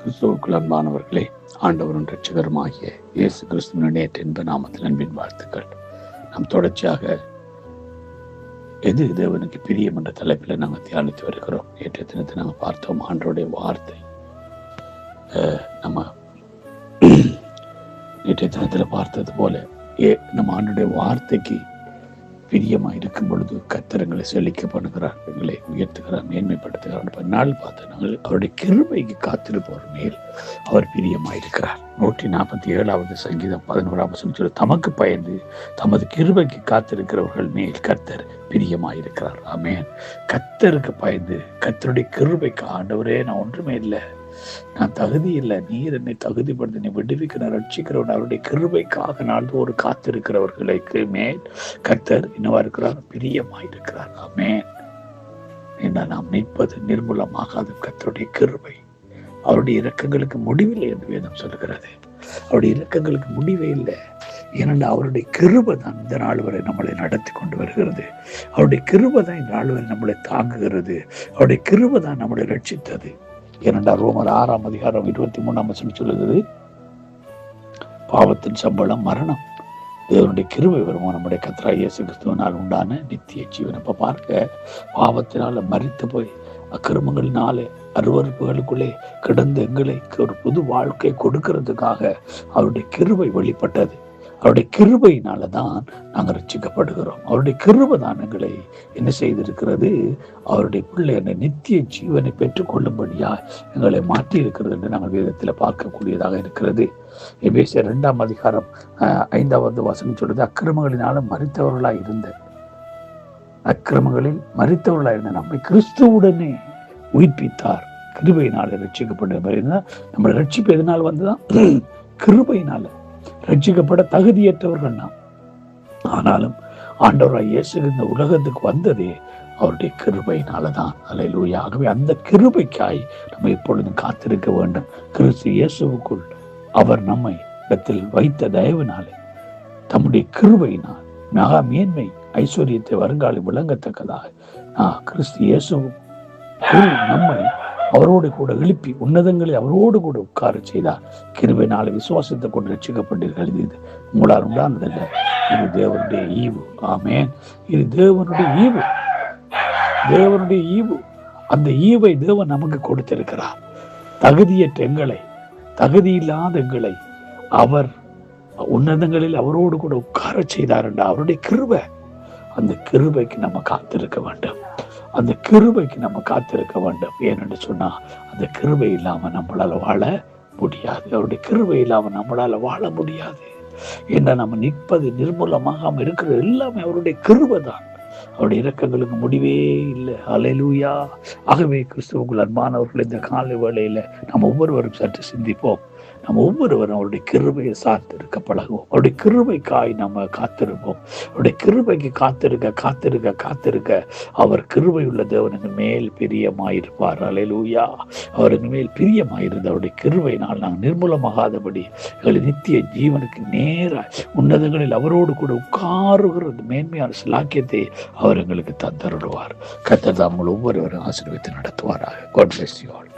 கிறிஸ்துவுக்குள் அன்பானவர்களே, ஆண்டவரும் இரட்சகருமாகிய இயேசு கிறிஸ்துவின் நேற்று என்ப நாமத்தில் அன்பின் வாழ்த்துக்கள். நாம் தொடர்ச்சியாக எது தேவனுக்கு பிரியம் என்ற தலைப்பில் நாங்கள் தியானித்து வருகிறோம். நேற்றைய தினத்தை நாங்கள் பார்த்தோம் ஆண்டவருடைய வார்த்தை. நம்ம நேற்றைய தினத்தில் பார்த்தது போல நம்ம ஆண்டவருடைய வார்த்தைக்கு பிரியமாக இருக்கும் பொழுது கர்த்தரங்களை செழிக்க பண்ணுகிறார், எங்களை உயர்த்துகிறார், மேன்மைப்படுத்துகிறார். நாள் பார்த்து நாங்கள் அவருடைய கிருபைக்கு காத்திருப்பவர் மேல் அவர் பிரியமாயிருக்கிறார். 147வது சங்கீதம் 11ஆம் வசனம் தமக்கு பயந்து தமது கிருபைக்கு காத்திருக்கிறவர்கள் மேல் கர்த்தர் பிரியமாயிருக்கிறார். ஆமென். கர்த்தருக்கு பயந்து கர்த்தருடைய கிருபைக்கு, ஆண்டவரே நான் ஒன்றுமே இல்லை, நான் தகுதி இல்லை, நீர் என்னை தகுதிப்படுத்தி நீ விடுவிக்கிற ரட்சிக்கிறவன், அவருடைய கிருபைக்காக நாள்தோறும் காத்திருக்கிறவர்களுக்கு மேல் கர்த்தர் என்னவா இருக்கிறார்? பிரியமாயிருக்கிறார். ஆமென். என்ன நாம் நிற்பது நிர்மூலமாகாத கர்த்தருடைய கிருபை. அவருடைய இரக்கங்களுக்கு முடிவில்லை என்று வேதம் சொல்கிறது. அவருடைய இரக்கங்களுக்கு முடிவே இல்லை. ஏனென்றால் அவருடைய கிருபை தான் இந்த நாள் வரை நம்மளை நடத்தி கொண்டு வருகிறது. அவருடைய கிருபை தான் இந்த நாள் வரை நம்மளை தாங்குகிறது. அவருடைய கிருபை தான் நம்மளை ரட்சித்தது. ஏனென்றால் ரோமர் 6ஆம் அதிகாரம் 23ஆம் வசனம் சொல்லுகிறது, பாவத்தின் சம்பளம் மரணம், தேவனுடைய கிருபை வருமா நம்முடைய கர்த்தராகிய இயேசு கிறிஸ்துவினால் உண்டான நித்திய ஜீவன். இப்ப பார்க்க பாவத்தினால மரித்து போய் அக்கிரமங்களினாலே அருவறுப்புகளுக்குள்ளே கிடந்த எங்களுக்கு ஒரு புது வாழ்க்கை கொடுக்கிறதுக்காக அவருடைய கிருபை வெளிப்பட்டது. அவருடைய கிருபையினால தான் நாங்கள் ரட்சிக்கப்படுகிறோம். அவருடைய கிருபை தான் எங்களை என்ன செய்திருக்கிறது? அவருடைய பிள்ளை என்னை நித்திய ஜீவனை பெற்றுக்கொள்ளும்படியா எங்களை மாற்றி இருக்கிறது என்று நாங்கள் வேதத்தில் பார்க்கக்கூடியதாக இருக்கிறது. எபேசியர் 2ஆம் அதிகாரம் 5வது வசனம் சொல்றது, அக்கிரமங்களினாலும் மரித்தவர்களாய் இருந்த நம்மை கிறிஸ்துவுடனே உயிர்ப்பித்தார். கிருபையினால ரட்சிக்கப்பட்ட நம்ம ரட்சிப்பு எதனால் வந்துதான்? கிருபையினால. ரட்சிக்கப்பட தகுதியற்றவர்கள் நாம். ஆனாலும் ஆண்டவராய் இயேசு இந்த உலகத்துக்கு வந்ததே அவருடைய கிருபையினாலதான். அல்லேலூயா. ஆகவே அந்த கிருபைக்காய் நம்ம எப்பொழுதும் காத்திருக்க வேண்டும். கிறிஸ்து இயேசுவுக்குள் அவர் நம்மை இடத்தில் வைத்த தயவினாலே, தம்முடைய கிருபையினால் மகா மேன்மை ஐஸ்வர்யத்தை வருங்காலம் விளங்கத்தக்கதாக கிறிஸ்து இயேசுவுக்குள் நம்மை அவரோடு கூட எழுப்பி உன்னதங்களை அவரோடு கூட உட்கார செய்தார். கிருபையினால விசுவாசத்தை கொண்டு ரட்சிக்கப்பட்டீர்கள். இது உங்களால் உண்டானதில்லை, இது தேவனுடைய ஈவு. ஆமென். இது தேவனுடைய ஈவு, தேவனுடைய ஈவு. அந்த ஈவை தேவன் நமக்கு கொடுத்திருக்கிறார். தகுதியற்ற எங்களை, தகுதி இல்லாத எங்களை அவர் உன்னதங்களில் அவரோடு கூட உட்கார செய்தார் என்ற அவருடைய கிருபை. அந்த கிருபைக்கு நம்ம காத்திருக்க வேண்டும். அந்த கிருபைக்கு நம்ம காத்திருக்க வேண்டும். ஏனென்று சொன்னா அந்த கிருபை இல்லாம நம்மளால வாழ முடியாது. அவருடைய கிருபை இல்லாம நம்மளால வாழ முடியாது. ஏன்னா நம்ம நிற்பது நிர்மூலமாக இருக்கிற எல்லாமே அவருடைய கிருபை தான். அவருடைய இரக்கங்களுக்கு முடிவே இல்லை. அல்லேலூயா. ஆகவே கிறிஸ்துவுக்குள் அன்பானவர்கள், இந்த காலை வேளையில நம்ம ஒவ்வொருவரும் சற்று சிந்திப்போம். நம்ம ஒவ்வொருவரும் அவருடைய கிருபையை சார்ந்திருக்க பழகுவோம். அவருடைய கிருபைக்காய் நம்ம காத்திருப்போம். அவருடைய கிருபைக்கு காத்திருக்க அவர் கிருபை உள்ள தேவனுக்கு மேல் பிரியமாயிருப்பார். அல்லேலூயா. அவருக்கு மேல் பிரியமாயிருந்து அவருடைய கிருபையினால் நாங்கள் நிர்மூலமாகாதபடி எங்களை நித்திய ஜீவனுக்கு நேராக உன்னதங்களில் அவரோடு கூட உட்காருகிறது மேன்மையான சிலாக்கியத்தை அவர் எங்களுக்கு தந்தருடுவார். கர்த்தர் தாம் ஒவ்வொருவரும் ஆசீர்வதித்து நடத்துவாராக. God bless you all.